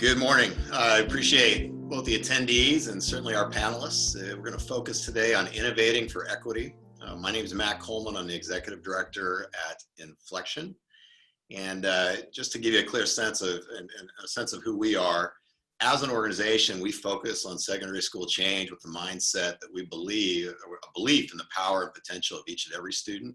Good morning. I appreciate both the attendees and certainly our panelists. We're going to focus today on innovating for equity. My name is Matt Coleman. I'm the Executive Director at Inflection. And just to give you a clear sense of, and a sense of who we are, as an organization, we focus on secondary school change with the mindset that we believe, or a belief in the power and potential of each and every student,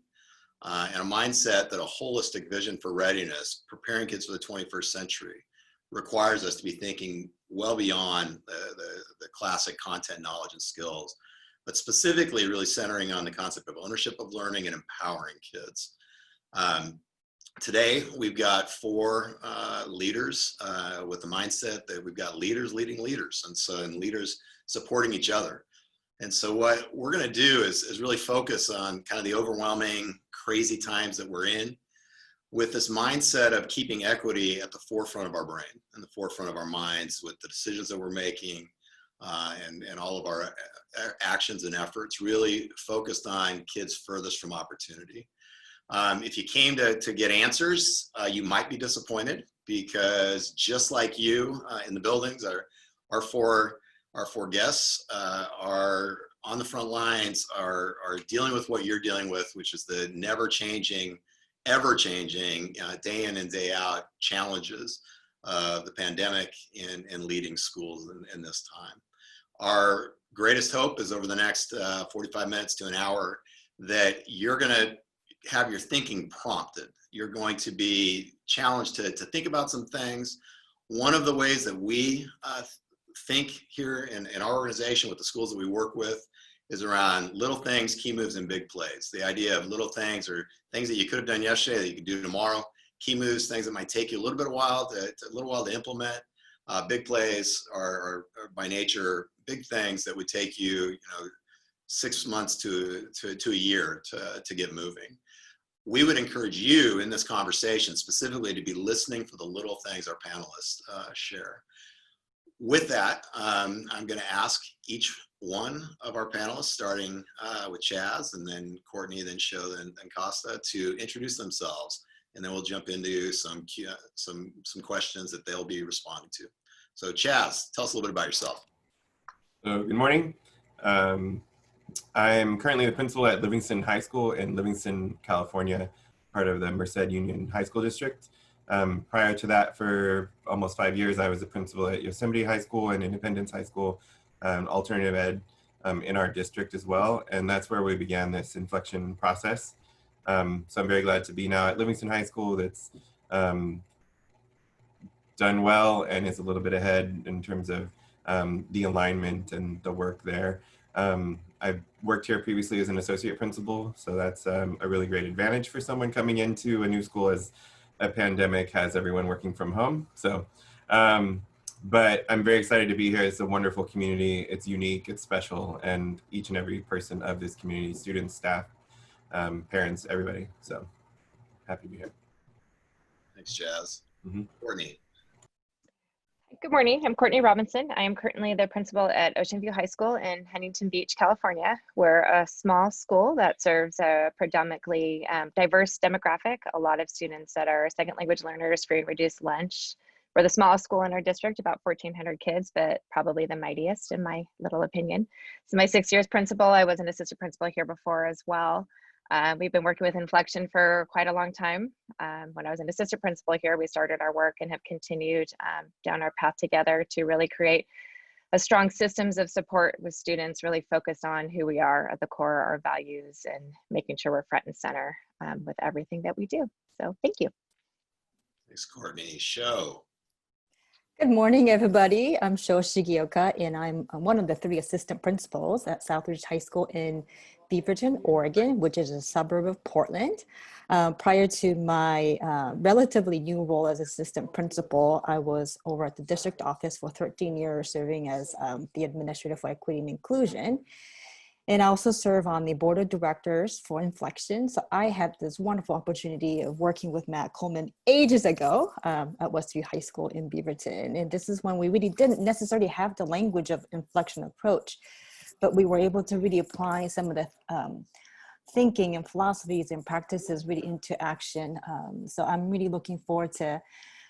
and a mindset that a holistic vision for readiness, preparing kids for the 21st century, requires us to be thinking well beyond the classic content, knowledge, and skills, but specifically really centering on the concept of ownership of learning and empowering kids. Today, we've got four leaders with the mindset that we've got leaders leading leaders, and leaders supporting each other. And so what we're going to do is really focus on kind of the overwhelming, crazy times that we're in, with this mindset of keeping equity at the forefront of our brain and the forefront of our minds with the decisions that we're making and all of our actions and efforts, really focused on kids furthest from opportunity. If you came to get answers, you might be disappointed, because just like you in the buildings, our four guests are on the front lines, are dealing with what you're dealing with, which is the ever-changing, day in and day out challenges of the pandemic and leading schools in this time. Our greatest hope is over the next 45 minutes to an hour that you're going to have your thinking prompted. You're going to be challenged to think about some things. One of the ways that we think here in our organization with the schools that we work with is around little things, key moves, and big plays. The idea of little things or things that you could have done yesterday that you could do tomorrow. Key moves, things that might take you a little while to implement. Big plays are by nature big things that would take you, 6 months to a year to get moving. We would encourage you in this conversation specifically to be listening for the little things our panelists share. With that, I'm going to ask each one of our panelists, starting with Chaz, and then Courtney, then Sho, and Costa, to introduce themselves, and then we'll jump into some questions that they'll be responding to. So Chaz, tell us a little bit about yourself. So, good morning. I'm currently the principal at Livingston High School in Livingston, California, part of the Merced Union High School District. Prior to that, for almost 5 years, I was the principal at Yosemite High School and Independence High School, alternative ed in our district as well. And that's where we began this inflection process. So I'm very glad to be now at Livingston High School that's done well and is a little bit ahead in terms of the alignment and the work there. I've worked here previously as an associate principal, so that's a really great advantage for someone coming into a new school as a pandemic has everyone working from home. So, but I'm very excited to be here. It's a wonderful community. It's unique, it's special, and each and every person of this community, students, staff, parents, everybody. So happy to be here. Thanks, Chaz. Courtney. Good morning, I'm Courtney Robinson. I am currently the principal at Ocean View High School in Huntington Beach, California. We're a small school that serves a predominantly diverse demographic, a lot of students that are second language learners, free and reduced lunch. We're the smallest school in our district, about 1,400 kids, but probably the mightiest in my little opinion. So my 6 years principal, I was an assistant principal here before as well. We've been working with Inflection for quite a long time. When I was an assistant principal here, we started our work and have continued down our path together to really create a strong systems of support with students, really focused on who we are at the core, our values, and making sure we're front and center with everything that we do. So thank you. Thanks, Courtney. Sho. Good morning, everybody. I'm Sho Shigeoka, and I'm one of the 3 assistant principals at Southridge High School in Beaverton, Oregon, which is a suburb of Portland. Prior to my relatively new role as assistant principal, I was over at the district office for 13 years, serving as the administrator for equity and inclusion. And I also serve on the board of directors for Inflection. So I had this wonderful opportunity of working with Matt Coleman ages ago at Westview High School in Beaverton. And this is when we really didn't necessarily have the language of inflection approach, but we were able to really apply some of the thinking and philosophies and practices really into action. So I'm really looking forward to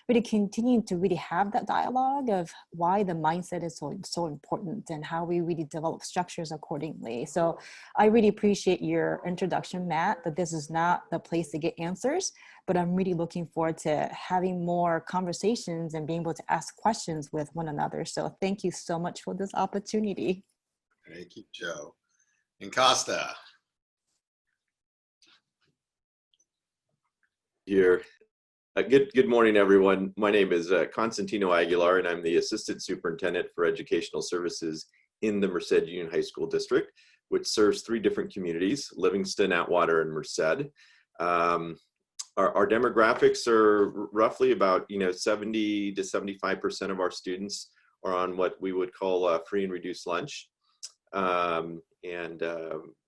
really continuing to really have that dialogue of why the mindset is so important and how we really develop structures accordingly. So I really appreciate your introduction, Matt, that this is not the place to get answers, but I'm really looking forward to having more conversations and being able to ask questions with one another. So thank you so much for this opportunity. Thank you, Joe. And Costa. Here. Good morning, everyone. My name is Constantino Aguilar, and I'm the Assistant Superintendent for Educational Services in the Merced Union High School District, which serves 3 different communities, Livingston, Atwater, and Merced. Our demographics are roughly about 70 to 75% of our students are on what we would call free and reduced lunch.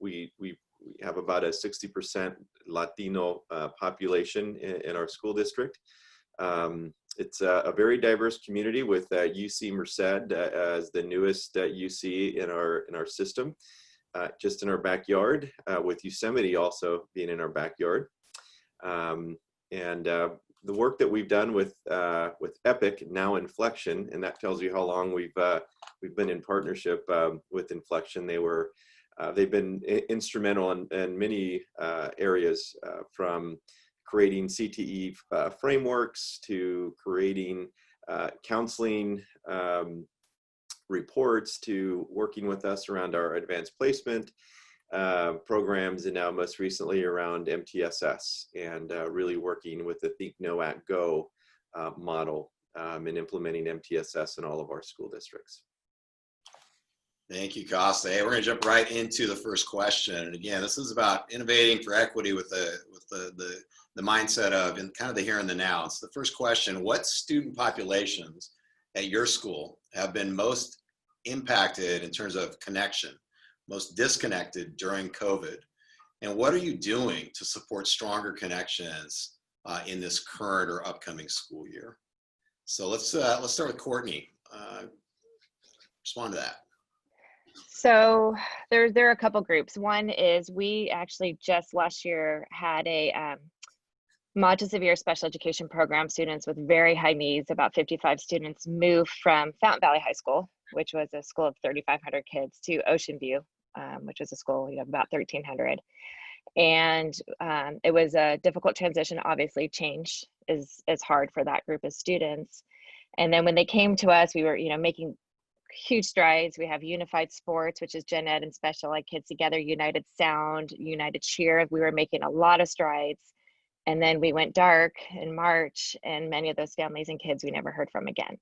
We have about a 60% Latino population in our school district. It's a very diverse community with UC Merced as the newest UC in our system, just in our backyard, with Yosemite also being in our backyard. The work that we've done with Epic, now Inflection, and that tells you how long we've been in partnership with Inflection. They've been instrumental in many areas, from creating CTE frameworks to creating counseling reports to working with us around our advanced placement programs, and now most recently around MTSS, and really working with the Think, Know, Act, Go model and implementing MTSS in all of our school districts. Thank you, Costa. Hey, we're going to jump right into the first question. And again, this is about innovating for equity with the mindset of in kind of the here and the now. It's the first question: what student populations at your school have been most impacted in terms of connection, most disconnected during COVID? And what are you doing to support stronger connections in this current or upcoming school year? So let's start with Courtney. Respond to that. So there are a couple groups. One is we actually just last year had a mild to severe special education program students with very high needs. About 55 students moved from Fountain Valley High School, which was a school of 3,500 kids, to Ocean View, which was a school of about 1,300. And it was a difficult transition. Obviously, change is hard for that group of students. And then when they came to us, we were making huge strides. We have unified sports, which is gen ed and special ed kids together, united sound, united cheer. We were making a lot of strides. And then we went dark in March, and many of those families and kids we never heard from again.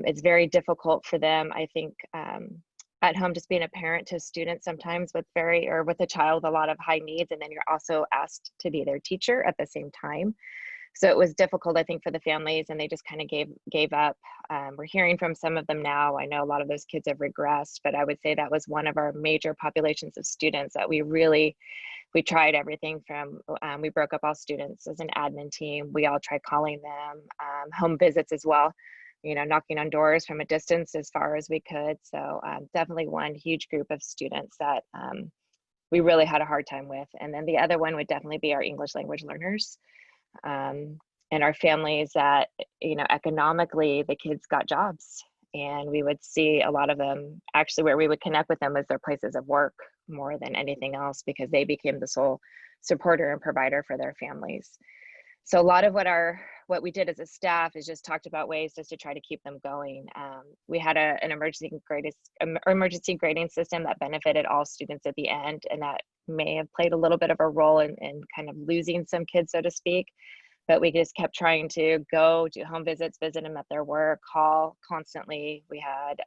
It's very difficult for them, I think, at home, just being a parent to students sometimes with a child with a lot of high needs, and then you're also asked to be their teacher at the same time. So it was difficult, I think, for the families, and they just kind of gave up. We're hearing from some of them now. I know a lot of those kids have regressed, but I would say that was one of our major populations of students that we tried everything from, we broke up all students as an admin team. We all tried calling them, home visits as well, knocking on doors from a distance as far as we could. So definitely one huge group of students that we really had a hard time with. And then the other one would definitely be our English language learners. And our families that, economically, the kids got jobs, and we would see a lot of them actually where we would connect with them as their places of work more than anything else, because they became the sole supporter and provider for their families. So a lot of what we did as a staff is just talked about ways just to try to keep them going. We had an emergency grading system that benefited all students at the end, and that may have played a little bit of a role in kind of losing some kids, so to speak. But we just kept trying to go do home visits, visit them at their work, call constantly. We had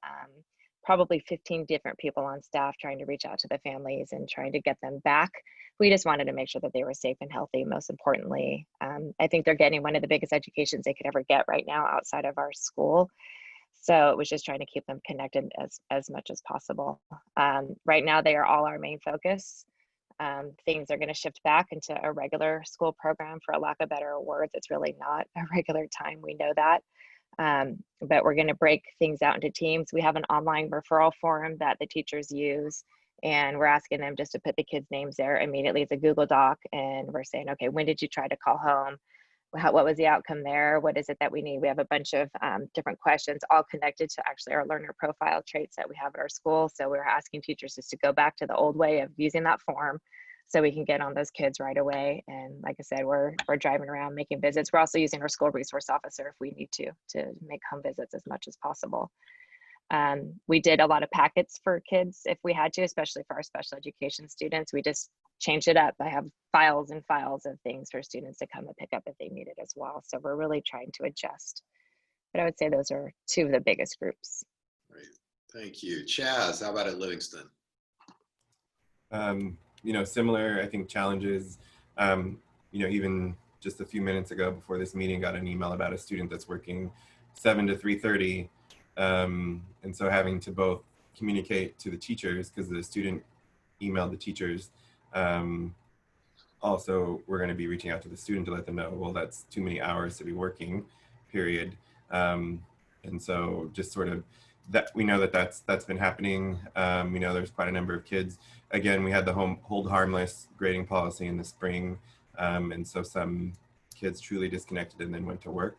probably 15 different people on staff trying to reach out to the families and trying to get them back. We just wanted to make sure that they were safe and healthy, most importantly. I think they're getting one of the biggest educations they could ever get right now outside of our school. So it was just trying to keep them connected as much as possible. Right now, they are all our main focus. Things are going to shift back into a regular school program, for a lack of better words. It's really not a regular time. We know that. But we're going to break things out into teams. We have an online referral form that the teachers use, and we're asking them just to put the kids' names there immediately. It's a Google Doc, and we're saying, okay, when did you try to call home? what was the outcome there? What is it that we need? We have a bunch of different questions, all connected to actually our learner profile traits that we have at our school. So we're asking teachers just to go back to the old way of using that form so we can get on those kids right away. And like I said, we're driving around making visits. We're also using our school resource officer if we need to make home visits as much as possible. We did a lot of packets for kids if we had to, especially for our special education students. We just changed it up. I have files and files of things for students to come and pick up if they need it as well. So we're really trying to adjust. But I would say those are two of the biggest groups. Great. Thank you. Chaz, how about at Livingston? You know, similar, I think, challenges. You know, even just a few minutes ago before this meeting, got an email about a student that's working 7 to 3:30. And so having to both communicate to the teachers, because the student emailed the teachers. Also, we're going to be reaching out to the student to let them know, well, that's too many hours to be working, period. And so just sort of that, we know that that's been happening. We know there's quite a number of kids. Again, we had the hold harmless grading policy in the spring. And so some kids truly disconnected and then went to work.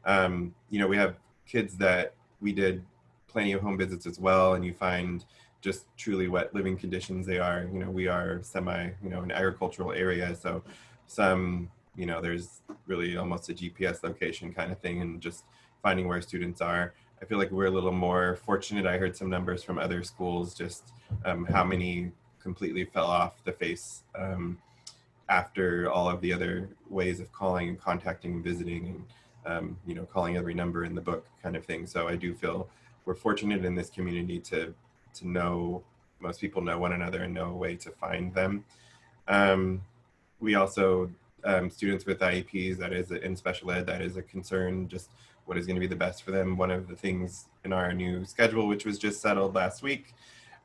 You know, we have kids that we did plenty of home visits as well, and you find just truly what living conditions they are. You know, we are an agricultural area, so some, you know, there's really almost a GPS location kind of thing, and just finding where students are. I feel like we're a little more fortunate. I heard some numbers from other schools, just how many completely fell off the face after all of the other ways of calling and contacting and visiting and you know, calling every number in the book kind of thing. So I do feel we're fortunate in this community to know, most people know one another and know a way to find them. We also, students with IEPs, that is in special ed, that is a concern, just what is going to be the best for them. One of the things in our new schedule, which was just settled last week,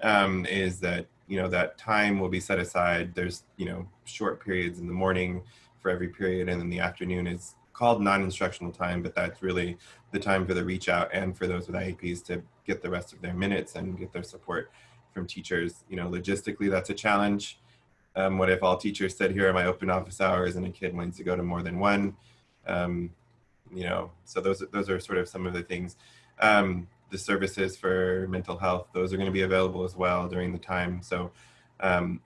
is that, you know, that time will be set aside. There's, you know, short periods in the morning for every period, and then the afternoon is called non-instructional time, but that's really the time for the reach out and for those with IEPs to get the rest of their minutes and get their support from teachers. You know, logistically, that's a challenge. What if all teachers said, here are my open office hours, and a kid wants to go to more than one? You know, so those are sort of some of the things. The services for mental health, those are going to be available as well during the time. So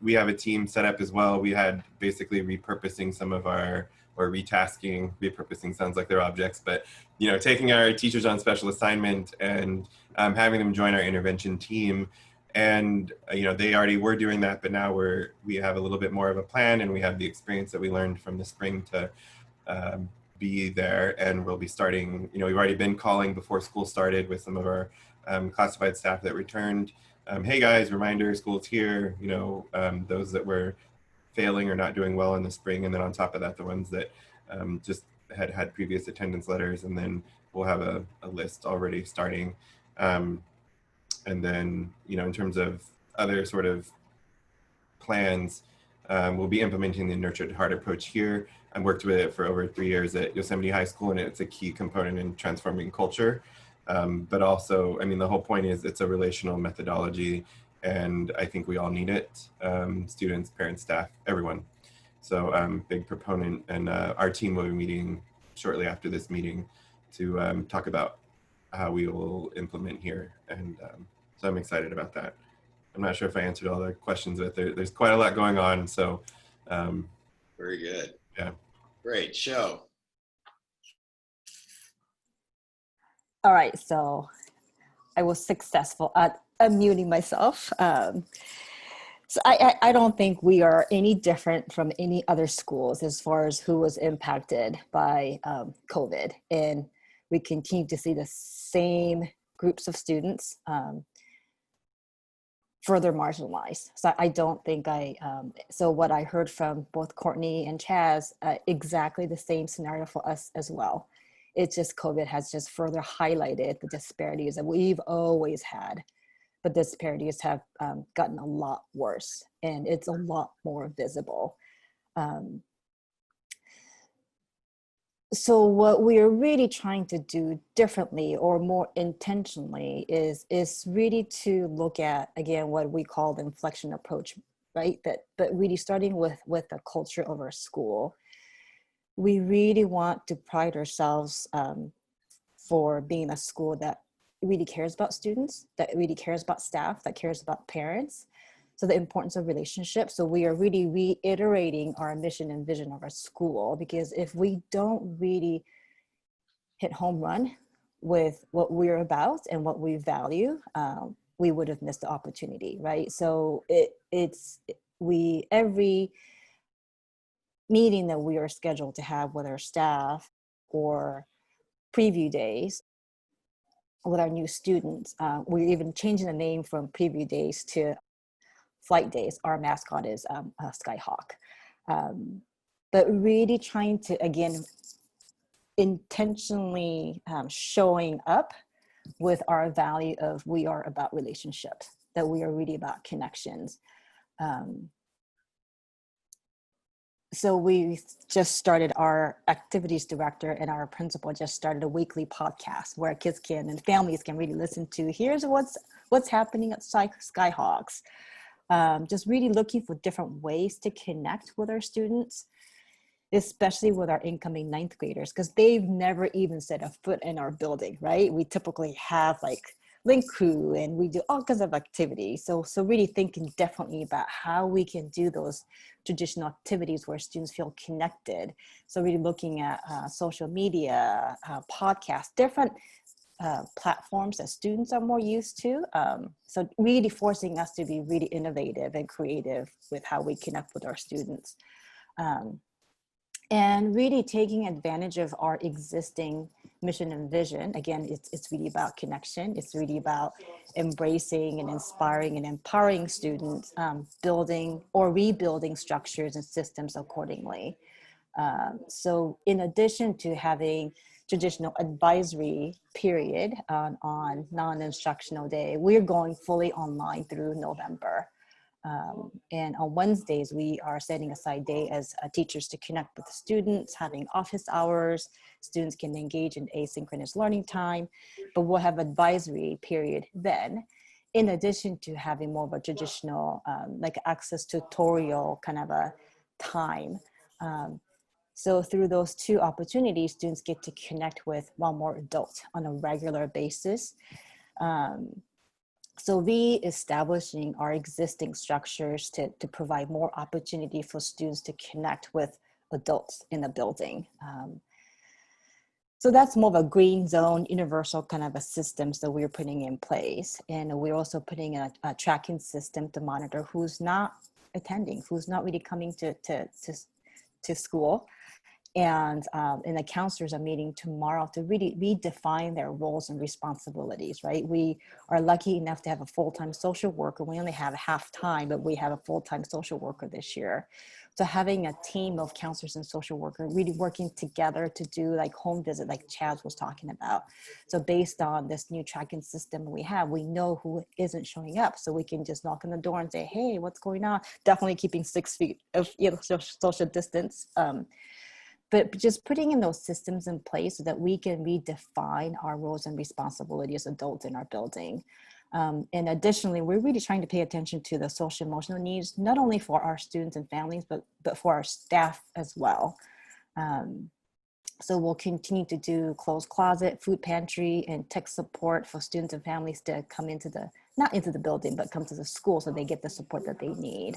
we have a team set up as well. We had basically repurposing some of our, or retasking, repurposing sounds like they're objects, but, you know, taking our teachers on special assignment and having them join our intervention team. And, you know, they already were doing that, but now we have a little bit more of a plan, and we have the experience that we learned from the spring to be there. And we'll be starting, you know, we've already been calling before school started with some of our classified staff that returned. Hey guys, reminder, school's here, you know, those that were failing or not doing well in the spring. And then on top of that, the ones that just had previous attendance letters, and then we'll have a list already starting. And then, you know, in terms of other sort of plans, we'll be implementing the Nurtured Heart approach here. I've worked with it for over 3 years at Yosemite High School, and it's a key component in transforming culture. But also, I mean, the whole point is it's a relational methodology, and I think we all need it. Students, parents, staff, everyone. So big proponent, and our team will be meeting shortly after this meeting to talk about how we will implement here. And so I'm excited about that. I'm not sure if I answered all the questions, but there's quite a lot going on. So very good. Yeah. Great. Sho. All right, so I was successful at unmuting myself. So I don't think we are any different from any other schools as far as who was impacted by COVID. And we continue to see the same groups of students further marginalized. So I don't think so what I heard from both Courtney and Chaz, exactly the same scenario for us as well. It's just COVID has just further highlighted the disparities that we've always had, but disparities have gotten a lot worse, and it's a lot more visible. So what we are really trying to do differently or more intentionally is really to look at, again, what we call the inflection approach, right? But really starting with the culture of our school. we really want to pride ourselves for being a school that really cares about students, that really cares about staff, that cares about parents. So the importance of relationships. So we are really reiterating our mission and vision of our school, because if we don't really hit home run with what we're about and what we value, we would have missed the opportunity, right? So every meeting that we are scheduled to have with our staff or preview days with our new students, we're even changing the name from preview days to flight days. Our mascot is a Skyhawk. But really trying to, again, intentionally showing up with our value of we are about relationships, that we are really about connections. So we just started, our activities director and our principal just started a weekly podcast where kids can and families can really listen to, here's what's happening at Skyhawks. Just really looking for different ways to connect with our students, especially with our incoming ninth graders, because they've never even set a foot in our building, right? We typically have like link crew and we do all kinds of activities. So really thinking differently about how we can do those traditional activities where students feel connected. So really looking at social media, podcasts, different platforms that students are more used to. So really forcing us to be really innovative and creative with how we connect with our students. And really taking advantage of our existing mission and vision. Again, it's really about connection. It's really about embracing and inspiring and empowering students, building or rebuilding structures and systems accordingly. So in addition to having traditional advisory period on non-instructional day, we're going fully online through November. And on Wednesdays, we are setting aside day as teachers to connect with the students, having office hours. Students can engage in asynchronous learning time, but we'll have advisory period then, in addition to having more of a traditional, like access tutorial kind of a time. So through those two opportunities, students get to connect with one more adult on a regular basis. So re-establishing our existing structures to provide more opportunity for students to connect with adults in the building. So that's more of a green zone, universal kind of a systems that we're putting in place. And we're also putting in a tracking system to monitor who's not attending, who's not really coming to school. And the counselors are meeting tomorrow to really redefine their roles and responsibilities, right? We are lucky enough to have a full-time social worker. We only have half-time, but we have a full-time social worker this year. So having a team of counselors and social workers really working together to do like home visit, like Chaz was talking about. So based on this new tracking system we have, we know who isn't showing up. So we can just knock on the door and say, hey, what's going on? Definitely keeping 6 feet of social distance. But just putting in those systems in place so that we can redefine our roles and responsibilities as adults in our building. And additionally, we're really trying to pay attention to the social emotional needs, not only for our students and families, but for our staff as well. So we'll continue to do closed closet, food pantry, and tech support for students and families to come into not into the building, but come to the school so they get the support that they need.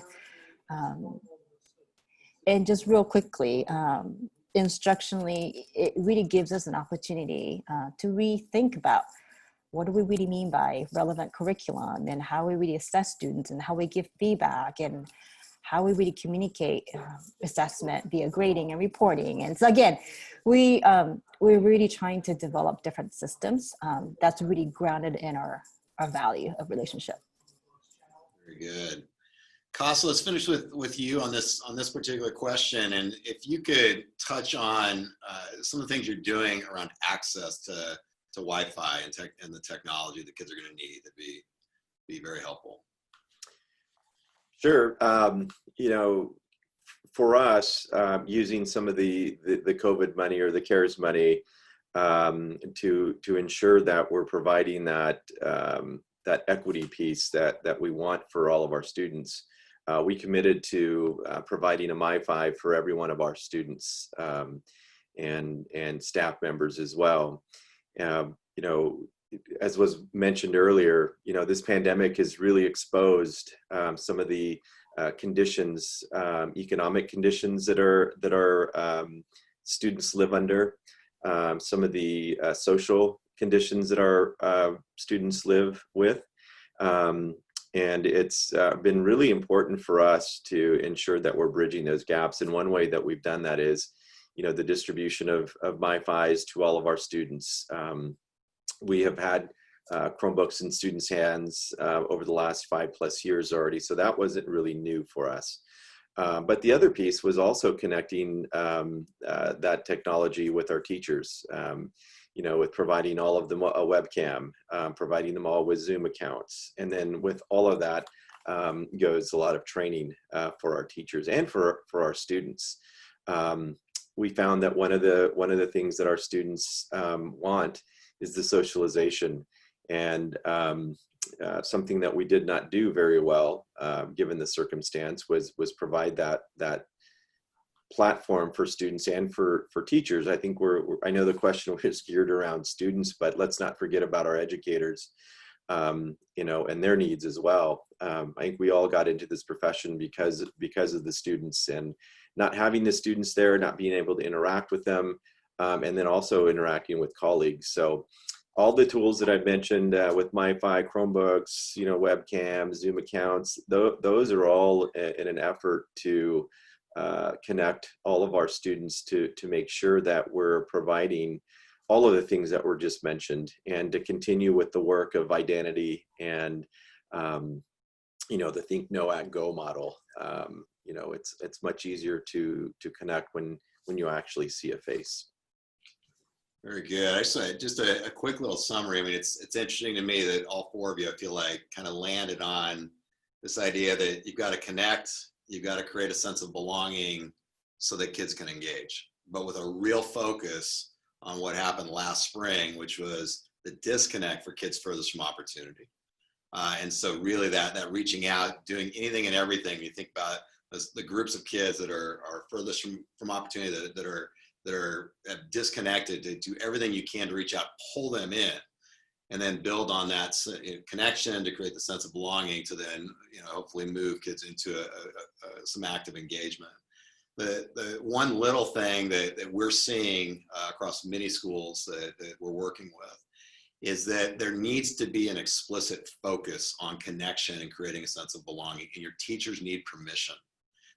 And just real quickly, instructionally, it really gives us an opportunity to rethink about what do we really mean by relevant curriculum, and how we really assess students, and how we give feedback, and how we really communicate assessment via grading and reporting. And so again, we're really trying to develop different systems that's really grounded in our value of relationship. Very good. Casa, let's finish with you on this particular question, and if you could touch on some of the things you're doing around access to Wi-Fi and the technology the kids are going to need, that'd be very helpful. Sure. You know, for us, using some of the COVID money or the CARES money to ensure that we're providing that equity piece that we want for all of our students. we committed to providing a MiFi for every one of our students and staff members as well. You know, as was mentioned earlier, you know, this pandemic has really exposed some of the conditions, economic conditions that our students live under, some of the social conditions that our students live with. And it's been really important for us to ensure that we're bridging those gaps. And one way that we've done that is, you know, the distribution of MiFis to all of our students. We have had Chromebooks in students' hands over the last 5+ years already, so that wasn't really new for us. But the other piece was also connecting that technology with our teachers, you know, with providing all of them a webcam, providing them all with Zoom accounts. And then with all of that goes a lot of training for our teachers and for our students. We found that one of the things that our students want is the socialization, and something that we did not do very well, given the circumstance, was provide that platform for students and for teachers. I think I know the question was geared around students, but let's not forget about our educators, you know, and their needs as well. I think we all got into this profession because of the students, and not having the students there, not being able to interact with them, and then also interacting with colleagues. So all the tools that I've mentioned with MiFi, Chromebooks, you know, webcams, Zoom accounts, those are all in an effort to connect all of our students to make sure that we're providing all of the things that were just mentioned, and to continue with the work of identity and, you know, the think, know, act, go model. You know, it's much easier to connect when you actually see a face. Very good. Just a quick little summary. I mean, it's interesting to me that all four of you, I feel like, kind of landed on this idea that you've got to connect, you've got to create a sense of belonging so that kids can engage, but with a real focus on what happened last spring, which was the disconnect for kids furthest from opportunity. And so really that reaching out, doing anything and everything, you think about the groups of kids that are furthest from opportunity, that are disconnected, to do everything you can to reach out, pull them in, and then build on that connection to create the sense of belonging, to then, you know, hopefully move kids into some active engagement. The one little thing that we're seeing across many schools that we're working with is that there needs to be an explicit focus on connection and creating a sense of belonging, and your teachers need permission.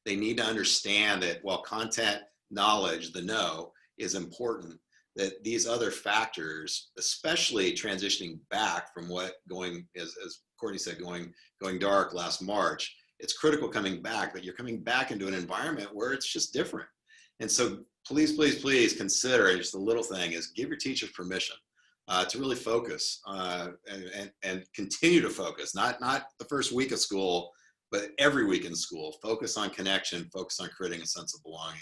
They need to understand that while content knowledge, the know, is important, that these other factors, especially transitioning back from as Courtney said, going dark last March, it's critical coming back, that you're coming back into an environment where it's just different. And so please, please, please consider, just the little thing is, give your teachers permission to really focus and continue to focus, not the first week of school, but every week in school. Focus on connection, focus on creating a sense of belonging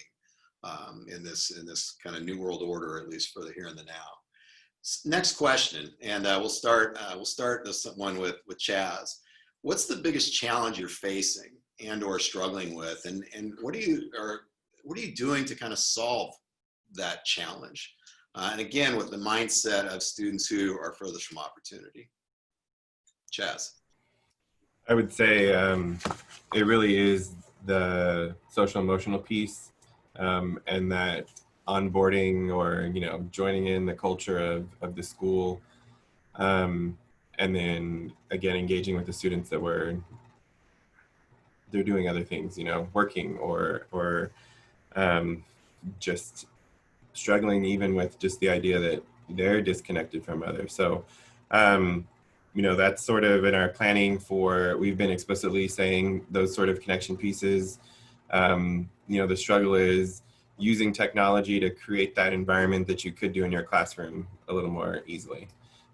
in this kind of new world order, at least for the here and the now. Next question, and we'll start this one with Chaz. What's the biggest challenge you're facing and/or struggling with, and what are you doing to kind of solve that challenge? And again, with the mindset of students who are furthest from opportunity. Chaz. I would say it really is the social emotional piece, and that onboarding, or, you know, joining in the culture of the school, and then again engaging with the students that they're doing other things, you know, working or just struggling even with just the idea that they're disconnected from others. So you know, that's sort of in our planning we've been explicitly saying those sort of connection pieces. You know, the struggle is using technology to create that environment that you could do in your classroom a little more easily.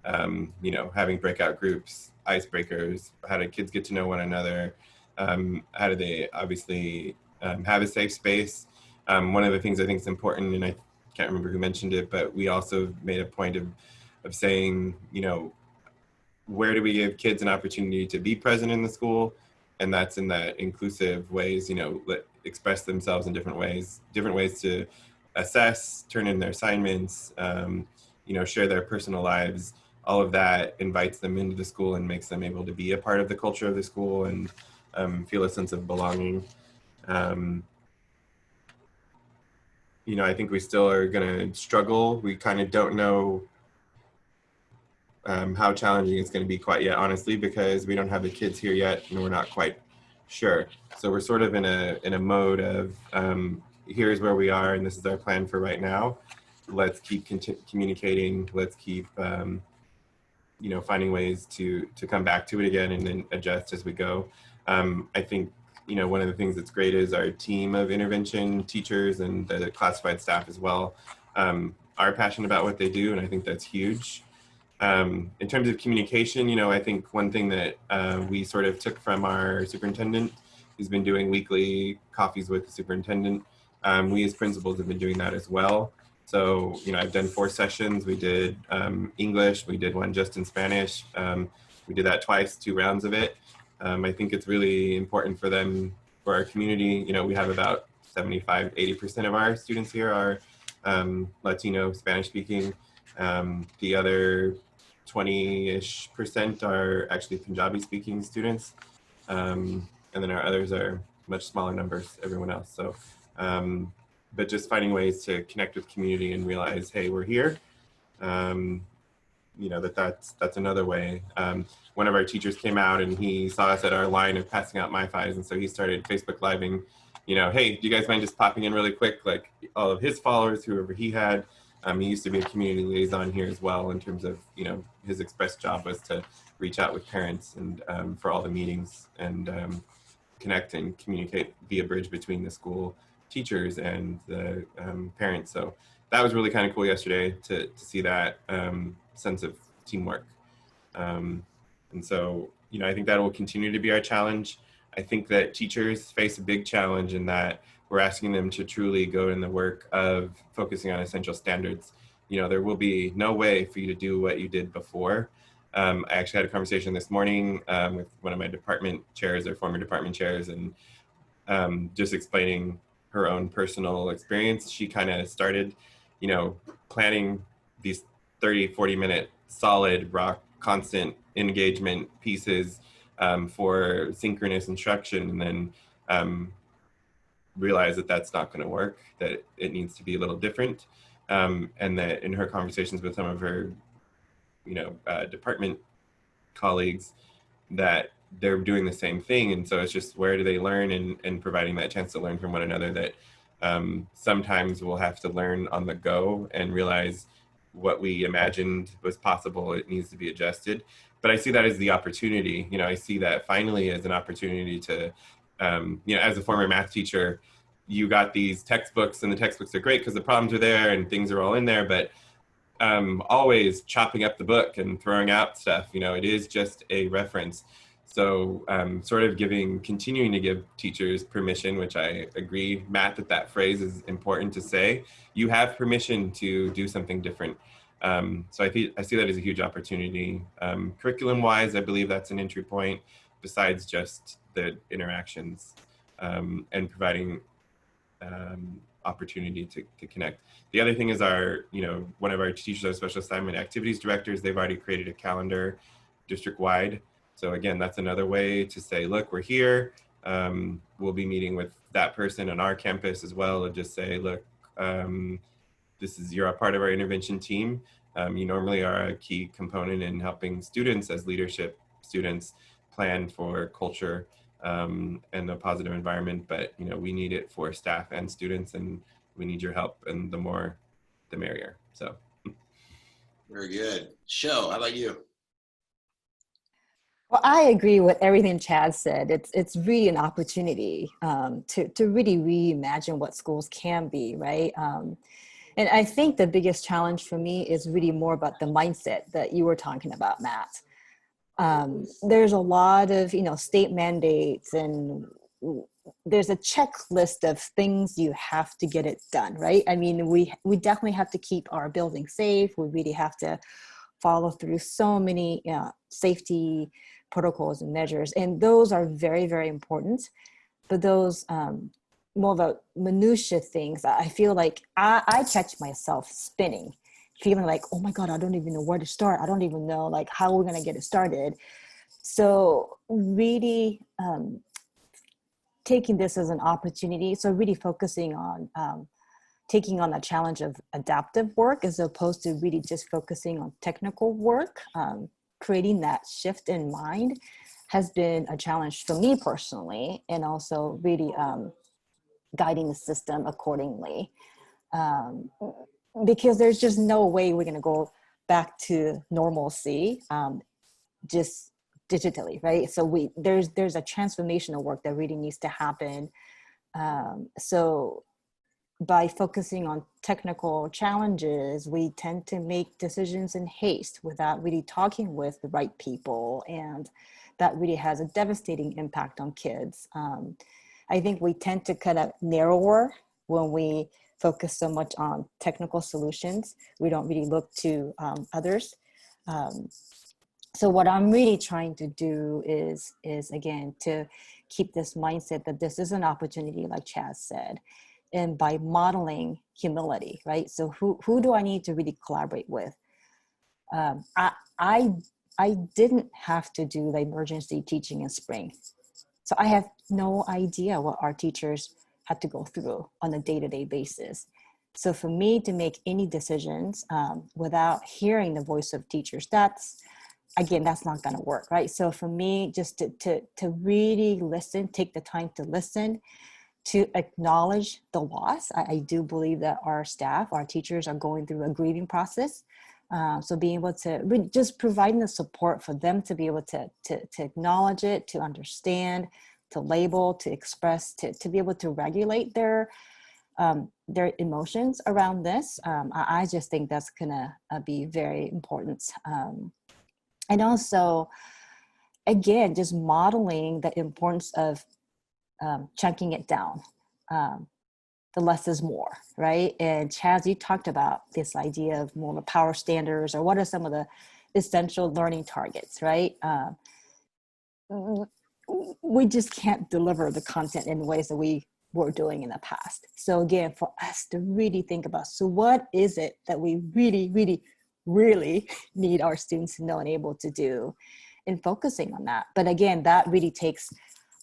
You know, having breakout groups, icebreakers, how do kids get to know one another? How do they obviously have a safe space? One of the things I think is important, and I can't remember who mentioned it, but we also made a point of saying, you know, where do we give kids an opportunity to be present in the school? and that's in the inclusive ways, you know, express themselves in different ways to assess, turn in their assignments, you know, share their personal lives. All of that invites them into the school and makes them able to be a part of the culture of the school and feel a sense of belonging. You know, I think we still are going to struggle. We kind of don't know how challenging it's going to be quite yet, honestly, because we don't have the kids here yet and we're not quite sure. So we're sort of in a mode of here's where we are and this is our plan for right now. Let's keep communicating. Let's keep you know, finding ways to come back to it again and then adjust as we go. I think, you know, one of the things that's great is our team of intervention teachers and the classified staff as well are passionate about what they do, and I think that's huge. In terms of communication, you know, I think one thing that we sort of took from our superintendent, who's been doing weekly coffees with the superintendent, we as principals have been doing that as well. So, you know, I've done 4 sessions. We did English, we did one just in Spanish. We did that twice, 2 rounds of it. I think it's really important for them, for our community. You know, we have about 75, 80% of our students here are Latino, Spanish speaking. The other 20-ish% are actually Punjabi speaking students. And then our others are much smaller numbers, everyone else. So, but just finding ways to connect with community and realize, hey, we're here. You know, that's another way. One of our teachers came out and he saw us at our line of passing out MiFis, and so he started Facebook Living, you know, hey, do you guys mind just popping in really quick? Like all of his followers, whoever he had. He used to be a community liaison here as well, in terms of, you know, his express job was to reach out with parents and for all the meetings and connect and communicate, be a bridge between the school teachers and the parents. So that was really kind of cool yesterday to see that sense of teamwork. And so, you know, I think that will continue to be our challenge. I think that teachers face a big challenge in that we're asking them to truly go in the work of focusing on essential standards. You know, there will be no way for you to do what you did before. I actually had a conversation this morning with one of my department chairs or former department chairs, and just explaining her own personal experience. She kind of started, you know, planning these 30, 40-minute solid, rock, constant engagement pieces for synchronous instruction, and then realize that that's not going to work, that it needs to be a little different. And that in her conversations with some of her, you know, department colleagues, that they're doing the same thing. And so it's just, where do they learn, and providing that chance to learn from one another, that sometimes we'll have to learn on the go and realize what we imagined was possible, it needs to be adjusted. But I see that as the opportunity. You know, I see that finally as an opportunity to, you know, as a former math teacher, you got these textbooks, and the textbooks are great because the problems are there and things are all in there, but always chopping up the book and throwing out stuff, you know, it is just a reference. So sort of continuing to give teachers permission, which I agree, Matt, that phrase is important to say. You have permission to do something different. So I see that as a huge opportunity. Curriculum-wise, I believe that's an entry point, besides just the interactions and providing opportunity to connect. The other thing is our, you know, one of our teachers, our special assignment activities directors, they've already created a calendar district-wide. So again, that's another way to say, look, we're here. We'll be meeting with that person on our campus as well, and just say, look, you're a part of our intervention team. You normally are a key component in helping students as leadership students plan for culture and a positive environment, but you know, we need it for staff and students, and we need your help, and the more the merrier. So Very good. Sho, how about you? Well, I agree with everything Chad said. It's really an opportunity to really reimagine what schools can be, right? And I think the biggest challenge for me is really more about the mindset that you were talking about, Matt. There's a lot of, you know, state mandates, and there's a checklist of things you have to get it done, right? I mean, we definitely have to keep our building safe. We really have to follow through so many safety protocols and measures. And those are very, very important. But those more of a minutia things, I feel like I catch myself spinning, feeling like, oh my God, I don't even know where to start. I don't even know like how we're going to get it started. So really taking this as an opportunity. So really focusing on taking on the challenge of adaptive work as opposed to really just focusing on technical work. Creating that shift in mind has been a challenge for me personally, and also really guiding the system accordingly. Because there's just no way we're going to go back to normalcy just digitally, right? So there's a transformational work that really needs to happen. So by focusing on technical challenges, we tend to make decisions in haste without really talking with the right people. And that really has a devastating impact on kids. I think we tend to kind of narrower when we focus so much on technical solutions. We don't really look to others. So what I'm really trying to do is again, to keep this mindset that this is an opportunity, like Chaz said, and by modeling humility, right? So who do I need to really collaborate with? I didn't have to do the emergency teaching in spring. So I have no idea what our teachers had to go through on a day-to-day basis. So for me to make any decisions without hearing the voice of teachers, that's not going to work, right? So for me, just to really listen, take the time to listen, to acknowledge the loss. I do believe that our staff, our teachers are going through a grieving process. So being able to really just providing the support for them to be able to acknowledge it, to understand, to label, to express, to be able to regulate their emotions around this. I just think that's gonna be very important. And also, again, just modeling the importance of chunking it down. The less is more, right? And Chaz, you talked about this idea of more of a power standards, or what are some of the essential learning targets, right? We just can't deliver the content in ways that we were doing in the past. So again, for us to really think about, so what is it that we really, really, really need our students to know and able to do, and focusing on that. But again, that really takes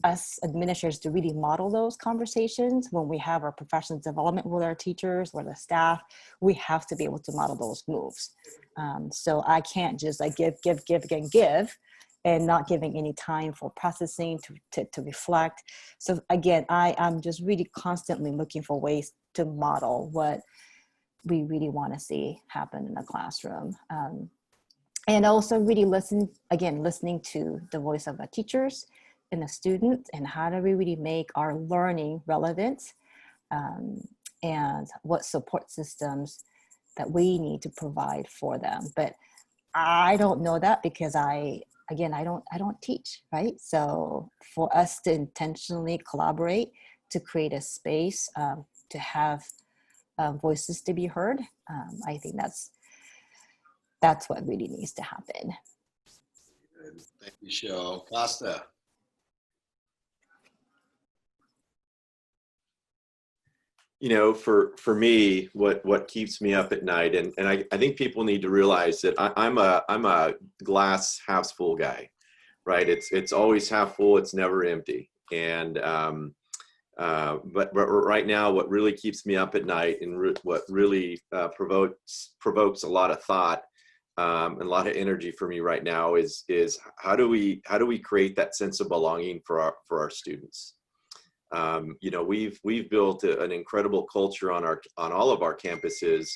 us administrators to really model those conversations when we have our professional development with our teachers, with the staff. We have to be able to model those moves. So I can't just like give, and not giving any time for processing to reflect. So again, I'm just really constantly looking for ways to model what we really want to see happen in the classroom. And also really listening to the voice of the teachers and the students, and how do we really make our learning relevant, and what support systems that we need to provide for them. But I don't know that because I don't teach, right? So for us to intentionally collaborate to create a space to have voices to be heard, I think that's what really needs to happen. Good. Thank you, Sho. Costa. You know, for me, what keeps me up at night, and I think people need to realize that I'm a glass half full guy, right? It's always half full, it's never empty. And but right now, what really keeps me up at night, and what really provokes a lot of thought and a lot of energy for me right now is how do we create that sense of belonging for our students? You know, we've built an incredible culture on all of our campuses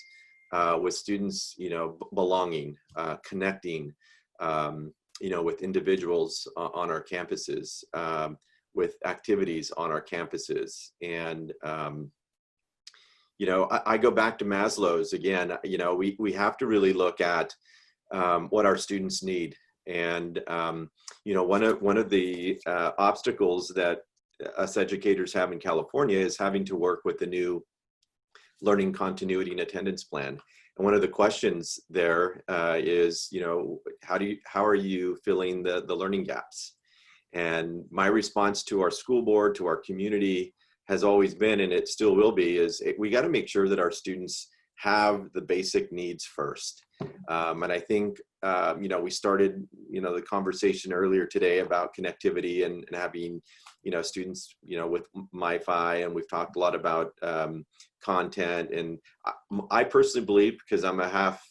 with students, you know, belonging, connecting, you know, with individuals on our campuses, with activities on our campuses. And, you know, I go back to Maslow's again. You know, we have to really look at what our students need. And, you know, one of the obstacles that us educators have in California is having to work with the new learning continuity and attendance plan. And one of the questions there is, you know, how are you filling the learning gaps? And my response to our school board, to our community, has always been, and it still will be, is we got to make sure that our students have the basic needs first. And I think, you know, we started, you know, the conversation earlier today about connectivity and having, you know, students, you know, with MiFi, and we've talked a lot about content. And I personally believe, because I'm a half,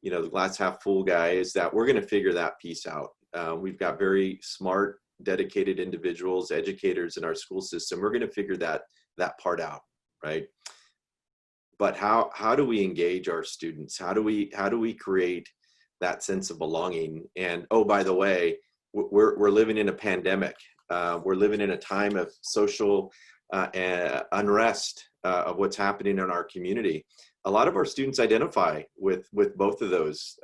you know, the glass half full guy, is that we're going to figure that piece out. We've got very smart, dedicated individuals, educators in our school system. We're going to figure that part out, right? But how do we engage our students? How do we create that sense of belonging? And oh, by the way, we're living in a pandemic. We're living in a time of social unrest of what's happening in our community. A lot of our students identify with both of those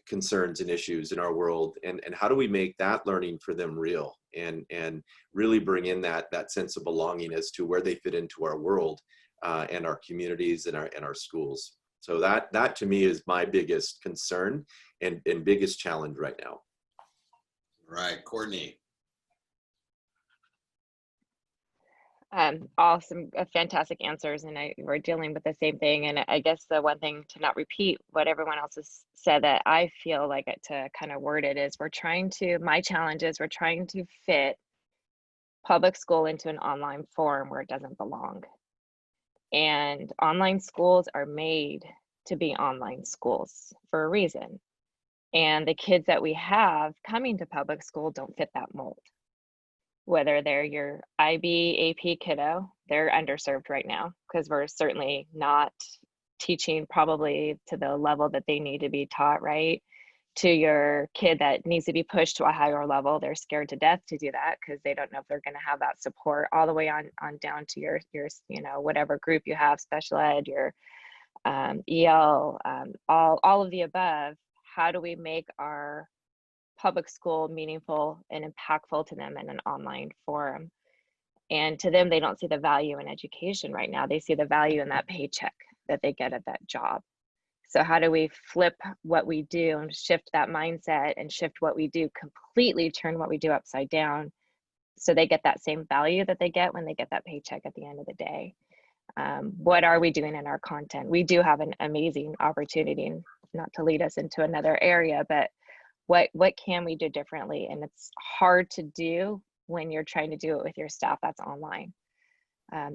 concerns and issues in our world, and how do we make that learning for them real, and really bring in that sense of belonging as to where they fit into our world and our communities and our schools. So that to me is my biggest concern and biggest challenge right now. Right, Courtney. Awesome, fantastic answers, and we're dealing with the same thing. And I guess the one thing, to not repeat what everyone else has said, that I feel like to kind of word it is, my challenge is we're trying to fit public school into an online form where it doesn't belong. And online schools are made to be online schools for a reason. And the kids that we have coming to public school don't fit that mold. Whether they're your IB, AP kiddo, they're underserved right now, because we're certainly not teaching probably to the level that they need to be taught, right? To your kid that needs to be pushed to a higher level, they're scared to death to do that because they don't know if they're going to have that support, all the way on down to your you know, whatever group you have, special ed, your EL, all of the above. How do we make our public school meaningful and impactful to them in an online forum? And to them, they don't see the value in education right now. They see the value in that paycheck that they get at that job. So how do we flip what we do and shift that mindset and shift what we do, completely turn what we do upside down, so they get that same value that they get when they get that paycheck at the end of the day? What are we doing in our content? We do have an amazing opportunity, not to lead us into another area, but what can we do differently? And it's hard to do when you're trying to do it with your staff that's online.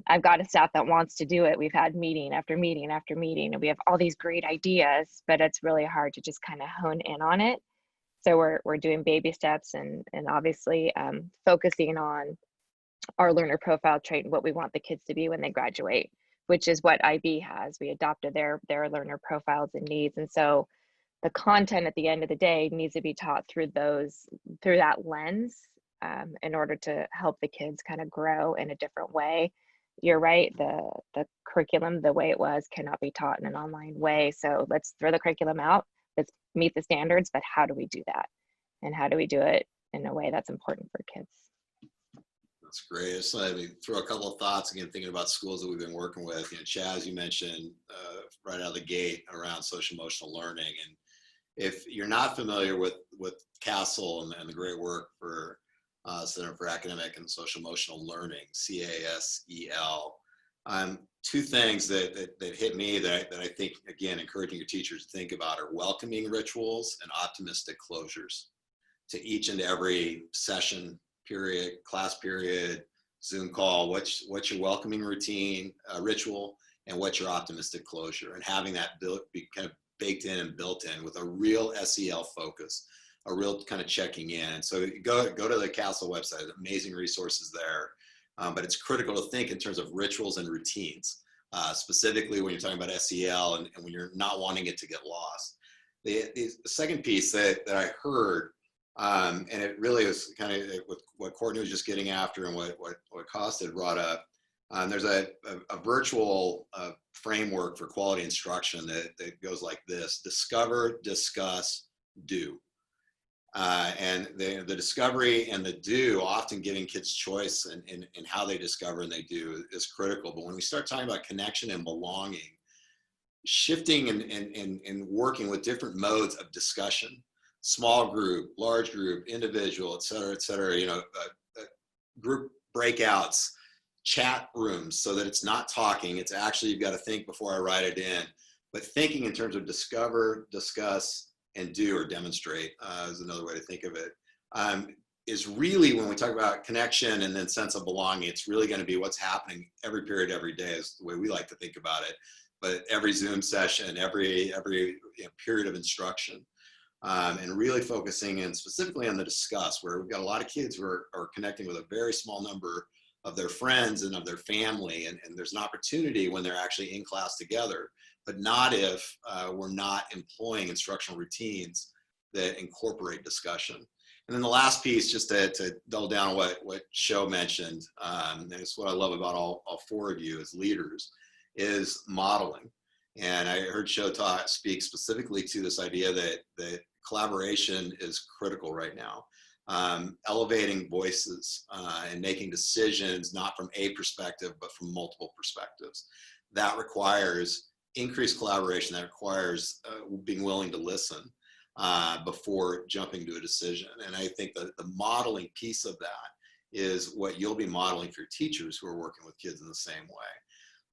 I've got a staff that wants to do it. We've had meeting after meeting after meeting, and we have all these great ideas, but it's really hard to just kind of hone in on it. So we're doing baby steps, and obviously focusing on our learner profile trait and what we want the kids to be when they graduate, which is what IB has. We adopted their learner profiles and needs. And so the content at the end of the day needs to be taught through that lens, in order to help the kids kind of grow in a different way. You're right, the curriculum, the way it was, cannot be taught in an online way. So let's throw the curriculum out, let's meet the standards, but how do we do that? And how do we do it in a way that's important for kids? That's great. So let me throw a couple of thoughts again, thinking about schools that we've been working with. You know, Chaz, you mentioned right out of the gate around social emotional learning. And if you're not familiar with CASEL and the great work for Center for Academic and Social Emotional Learning, CASEL, two things that hit me that I think, again, encouraging your teachers to think about are welcoming rituals and optimistic closures to each and every session, period, class period, Zoom call. What's your welcoming routine, ritual, and what's your optimistic closure, and having that be kind of baked in and built in with a real SEL focus, a real kind of checking in. So go to the CASEL website, amazing resources there. But it's critical to think in terms of rituals and routines, specifically when you're talking about SEL and when you're not wanting it to get lost. The second piece that I heard, and it really was kind of with what Courtney was just getting after and what Costa had brought up. There's a virtual framework for quality instruction that goes like this: discover, discuss, do. And the discovery and the do, often giving kids choice in how they discover and they do, is critical. But when we start talking about connection and belonging, shifting and working with different modes of discussion, small group, large group, individual, et cetera, group breakouts, chat rooms, so that it's not talking. It's actually, you've got to think before I write it in, but thinking in terms of discover, discuss, and do or demonstrate is another way to think of it. Is really, when we talk about connection and then sense of belonging, it's really going to be what's happening every period, every day is the way we like to think about it. But every Zoom session, every period of instruction, and really focusing in specifically on the discuss, where we've got a lot of kids who are connecting with a very small number of their friends and of their family, and there's an opportunity when they're actually in class together, but not if we're not employing instructional routines that incorporate discussion. And then the last piece, just to double down on what Sho mentioned, and it's what I love about all four of you as leaders, is modeling. And I heard Sho speak specifically to this idea that collaboration is critical right now. Elevating voices and making decisions not from a perspective, but from multiple perspectives. That requires increased collaboration. That requires being willing to listen before jumping to a decision. And I think that the modeling piece of that is what you'll be modeling for your teachers who are working with kids in the same way.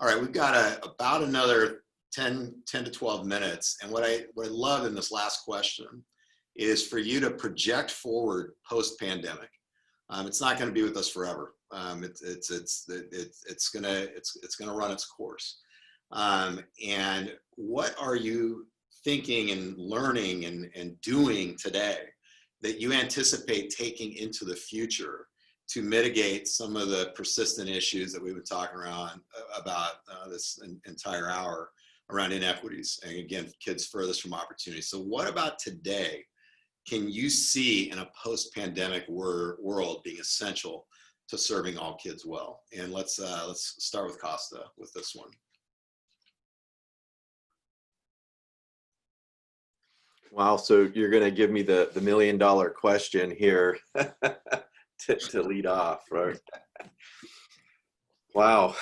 All right, we've got about another 10 to 12 minutes. And what I love in this last question is for you to project forward post-pandemic. It's not going to be with us forever. It's going to run its course. And what are you thinking and learning and doing today that you anticipate taking into the future to mitigate some of the persistent issues that we've been talking about this entire hour around inequities, and again, kids furthest from opportunity? So what about today can you see in a post-pandemic world being essential to serving all kids well? And let's start with Costa with this one. Wow, so you're going to give me the $1 million question here to lead off, right? Wow.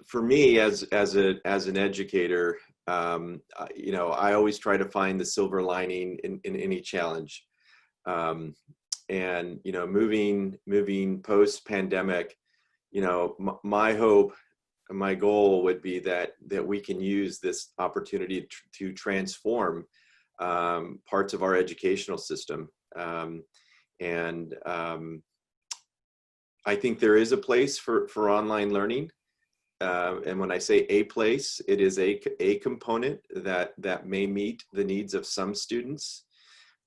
For me as an educator, I always try to find the silver lining in any challenge. And moving post-pandemic, my hope, my goal would be that we can use this opportunity to transform parts of our educational system. And I think there is a place for online learning. And when I say a place, it is a component that may meet the needs of some students.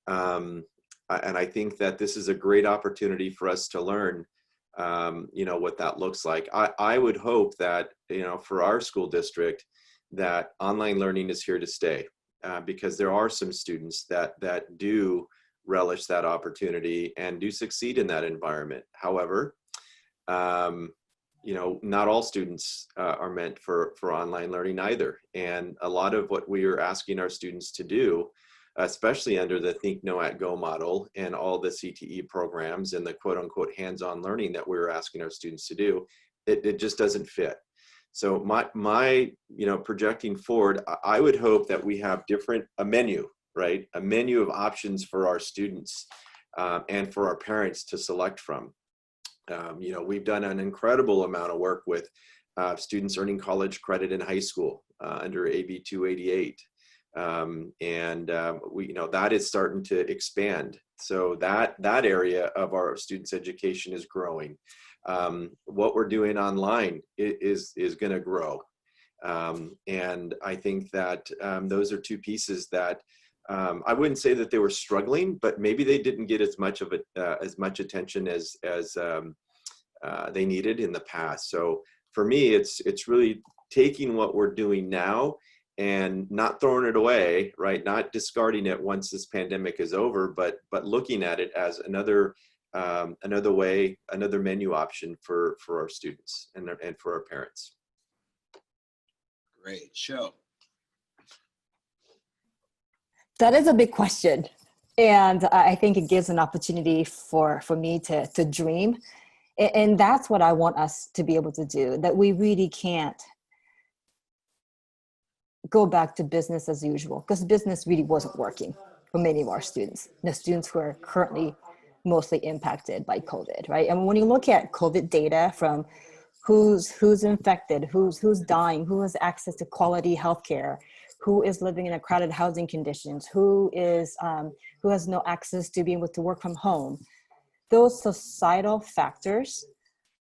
And I think that this is a great opportunity for us to learn what that looks like. I would hope that, for our school district, that online learning is here to stay, because there are some students that do relish that opportunity and do succeed in that environment. However, not all students are meant for online learning either. And a lot of what we are asking our students to do, especially under the Think, Know, Act, Go model and all the CTE programs and the quote unquote hands-on learning that we're asking our students to do, it just doesn't fit. So my projecting forward, I would hope that we have a menu of options for our students and for our parents to select from. We've done an incredible amount of work with students earning college credit in high school under AB 288. That is starting to expand. So that area of our students' education is growing. What we're doing online is going to grow. And I think that those are two pieces that I wouldn't say that they were struggling, but maybe they didn't get as much attention as they needed in the past. So for me, it's really taking what we're doing now and not throwing it away, right? Not discarding it once this pandemic is over, but looking at it as another way, another menu option for our students and for our parents. Great. Sho. That is a big question. And I think it gives an opportunity for me to dream And that's what I want us to be able to do, that we really can't go back to business as usual, because business really wasn't working for many of our students, the students who are currently mostly impacted by COVID, right? And when you look at COVID data from who's infected, who's dying, who has access to quality healthcare, who is living in a crowded housing conditions, who has no access to being able to work from home, those societal factors,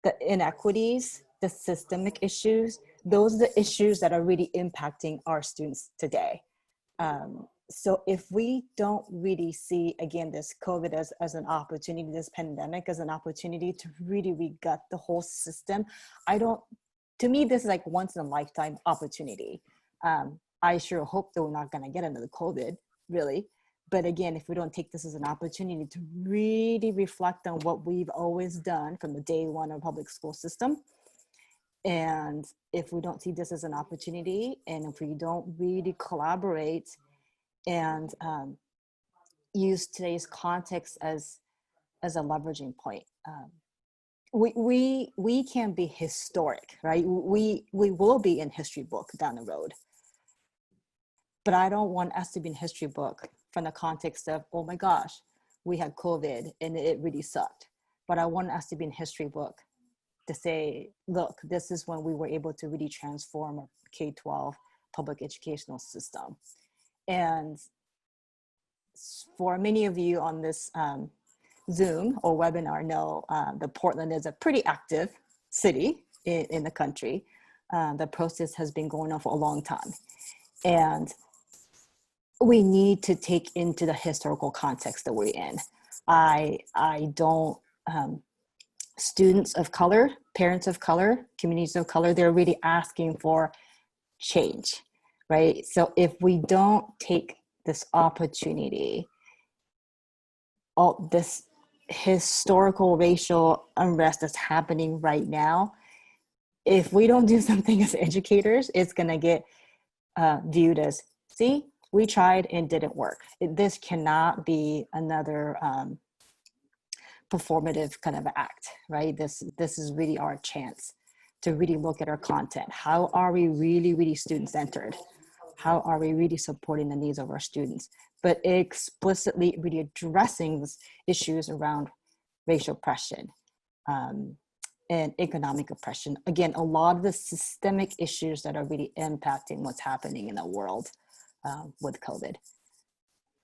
the inequities, the systemic issues, those are the issues that are really impacting our students today. So if we don't really see, again, this COVID as an opportunity, this pandemic as an opportunity to really regut the whole system, to me, this is like once in a lifetime opportunity. I sure hope that we're not gonna get another COVID, really. But again, if we don't take this as an opportunity to really reflect on what we've always done from the day one of public school system, and if we don't see this as an opportunity, and if we don't really collaborate and use today's context as a leveraging point, we can be historic, right? We will be in history book down the road. But I don't want us to be in history book from the context of, oh my gosh, we had COVID and it really sucked. But I want us to be in history book to say, look, this is when we were able to really transform our K-12 public educational system. And for many of you on this Zoom or webinar know that Portland is a pretty active city in the country. The process has been going on for a long time. And we need to take into the historical context that we're in. I don't, students of color, parents of color, communities of color, they're really asking for change, right? So if we don't take this opportunity, all this historical racial unrest that's happening right now, if we don't do something as educators, it's gonna get viewed as, see, we tried and didn't work. This cannot be another performative kind of act, right? This is really our chance to really look at our content. How are we really, really student-centered? How are we really supporting the needs of our students? But explicitly really addressing issues around racial oppression and economic oppression. Again, a lot of the systemic issues that are really impacting what's happening in the world with COVID.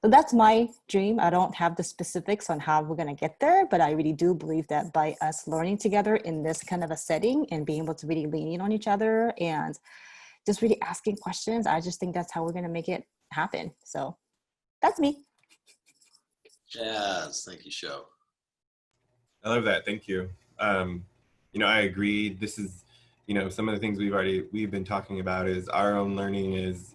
So that's my dream. I don't have the specifics on how we're going to get there, but I really do believe that by us learning together in this kind of a setting and being able to really lean in on each other and just really asking questions, I just think that's how we're going to make it happen. So that's me. Yes, thank you, Sho. I love that. Thank you. I agree. This is, some of the things we've been talking about is our own learning as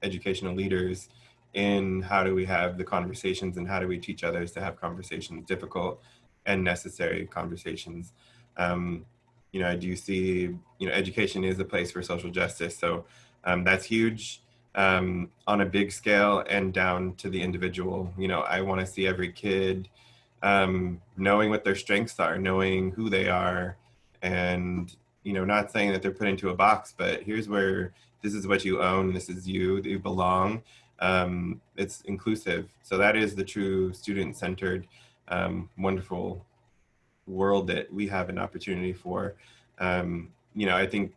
educational leaders in how do we have the conversations and how do we teach others to have conversations, difficult and necessary conversations. I do see, education is a place for social justice. So that's huge on a big scale and down to the individual. I want to see every kid knowing what their strengths are, knowing who they are, and not saying that they're put into a box, but here's where this is what you own, this is you belong. It's inclusive. So that is the true student-centered, wonderful world that we have an opportunity for. I think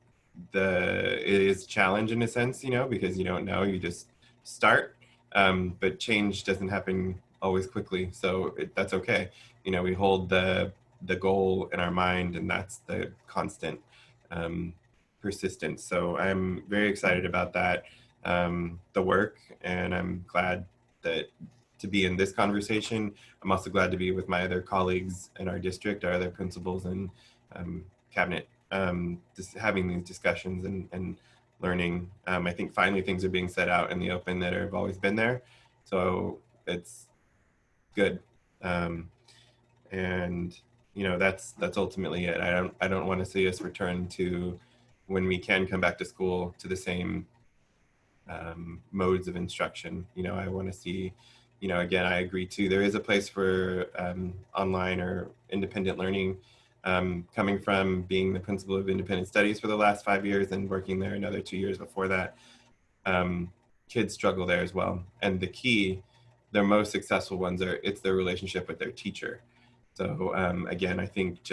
it is a challenge in a sense, because you don't know, you just start, but change doesn't happen always quickly. So that's okay. We hold the goal in our mind, and that's the constant persistence. So I'm very excited about that, the work, and I'm glad to be in this conversation. I'm also glad to be with my other colleagues in our district, our other principals and cabinet, just having these discussions and learning. I think finally things are being set out in the open that have always been there. So it's good. And that's ultimately it. I don't want to see us return to when we can come back to school to the same modes of instruction. I want to see, again, I agree too. There is a place for online or independent learning, Coming from being the principal of independent studies for the last 5 years and working there another 2 years before that, kids struggle there as well. And the key, their most successful ones it's their relationship with their teacher. So again, I think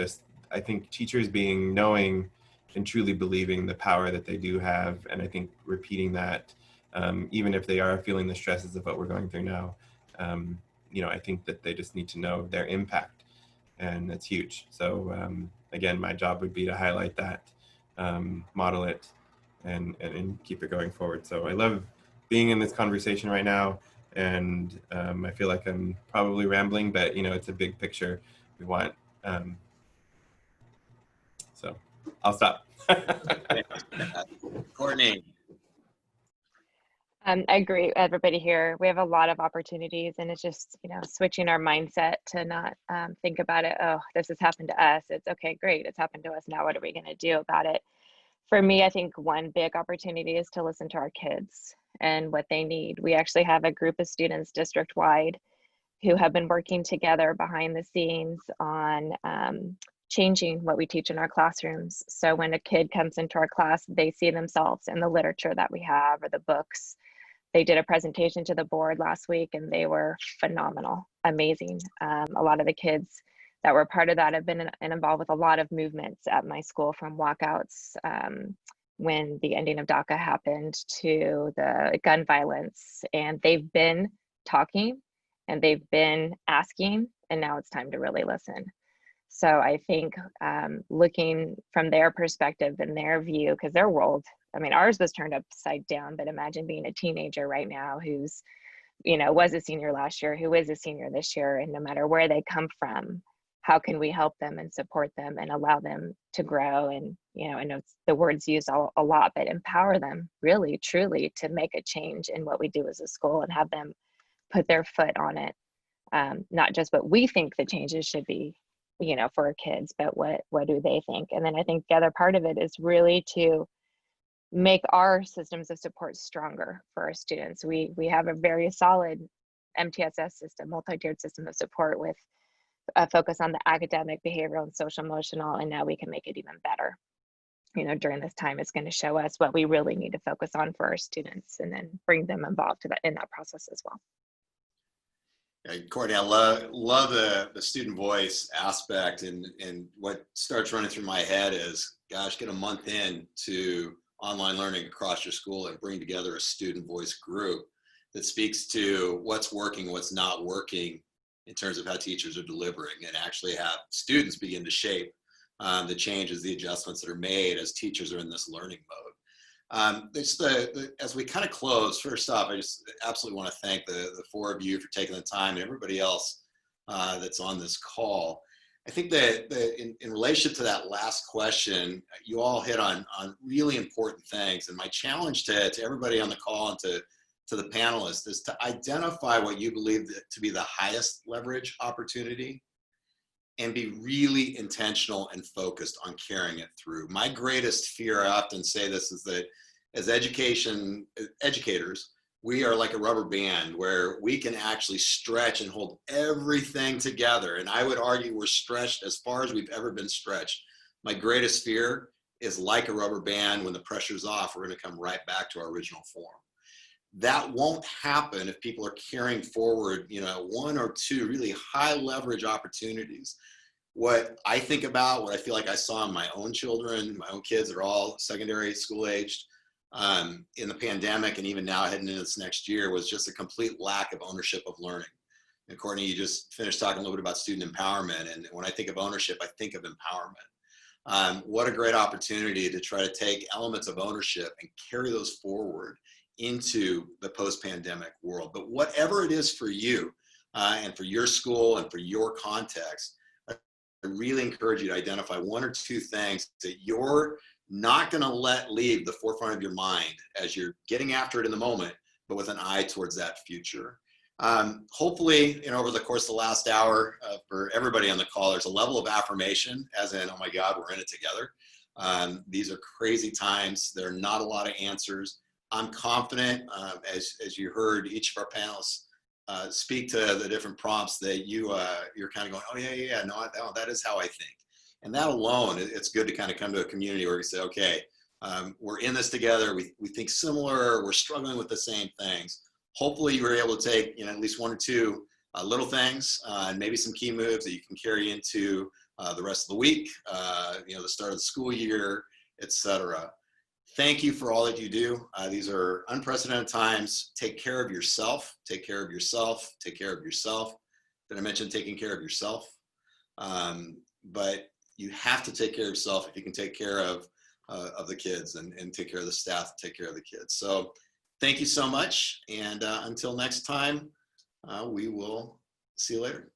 teachers knowing and truly believing the power that they do have, and I think repeating that, even if they are feeling the stresses of what we're going through now, I think that they just need to know their impact, and that's huge. So again, my job would be to highlight that, model it, and keep it going forward. So I love being in this conversation right now, and I feel like I'm probably rambling, but it's a big picture we want. So I'll stop. Courtney. I agree with everybody here. We have a lot of opportunities, and it's just, switching our mindset to not think about it. Oh, this has happened to us. It's okay, great. It's happened to us. Now what are we going to do about it? For me, I think one big opportunity is to listen to our kids and what they need. We actually have a group of students district-wide who have been working together behind the scenes on changing what we teach in our classrooms. So when a kid comes into our class, they see themselves in the literature that we have or the books. They did a presentation to the board last week and they were phenomenal, amazing. A lot of the kids that were part of that have been involved with a lot of movements at my school, from walkouts when the ending of DACA happened to the gun violence. And they've been talking and they've been asking, and now it's time to really listen. So I think looking from their perspective and their view, because their world, ours was turned upside down, but imagine being a teenager right now who's, was a senior last year, who is a senior this year, and no matter where they come from, how can we help them and support them and allow them to grow? And, I know the words used a lot, but empower them really, truly to make a change in what we do as a school and have them put their foot on it. Not just what we think the changes should be, for our kids, but what do they think? And then I think the other part of it is really to make our systems of support stronger for our students. We have a very solid MTSS system, multi-tiered system of support with a focus on the academic, behavioral, and social emotional, and now we can make it even better. During this time, it's going to show us what we really need to focus on for our students, and then bring them involved in that process as well. Courtney, I love the student voice aspect, and what starts running through my head is, gosh, get a month in to online learning across your school and bring together a student voice group that speaks to what's working, what's not working in terms of how teachers are delivering, and actually have students begin to shape the changes, the adjustments that are made as teachers are in this learning mode. As we kind of close, first off, I just absolutely want to thank the four of you for taking the time, and everybody else that's on this call. I think that in relation to that last question, you all hit on really important things. And my challenge to everybody on the call and to the panelists is to identify what you believe to be the highest leverage opportunity and be really intentional and focused on carrying it through. My greatest fear, I often say this, is that as educators, we are like a rubber band where we can actually stretch and hold everything together. And I would argue we're stretched as far as we've ever been stretched. My greatest fear is, like a rubber band, when the pressure's off, we're going to come right back to our original form. That won't happen if people are carrying forward, one or two really high leverage opportunities. What I think about, what I feel like I saw in my own children, my own kids that are all secondary school aged, in the pandemic, and even now heading into this next year, was just a complete lack of ownership of learning. And Courtney, you just finished talking a little bit about student empowerment. And when I think of ownership, I think of empowerment. What a great opportunity to try to take elements of ownership and carry those forward into the post-pandemic world. But whatever it is for you and for your school and for your context, I really encourage you to identify one or two things that you're not going to let leave the forefront of your mind as you're getting after it in the moment, but with an eye towards that future. Hopefully, over the course of the last hour, for everybody on the call, there's a level of affirmation, as in, oh my God, we're in it together. These are crazy times. There are not a lot of answers. I'm confident, as you heard each of our panelists speak to the different prompts, that you're kind of going, oh yeah, no, that is how I think. And that alone, it's good to kind of come to a community where we say, okay, we're in this together. We think similar. We're struggling with the same things. Hopefully you were able to take, you know, at least one or two little things and maybe some key moves that you can carry into the rest of the week, you know, the start of the school year, etc. Thank you for all that you do. These are unprecedented times. Take care of yourself. Take care of yourself. Take care of yourself. Did I mention taking care of yourself? But you have to take care of yourself if you can take care of the kids and take care of the staff, take care of the kids. So thank you so much. And until next time, we will see you later.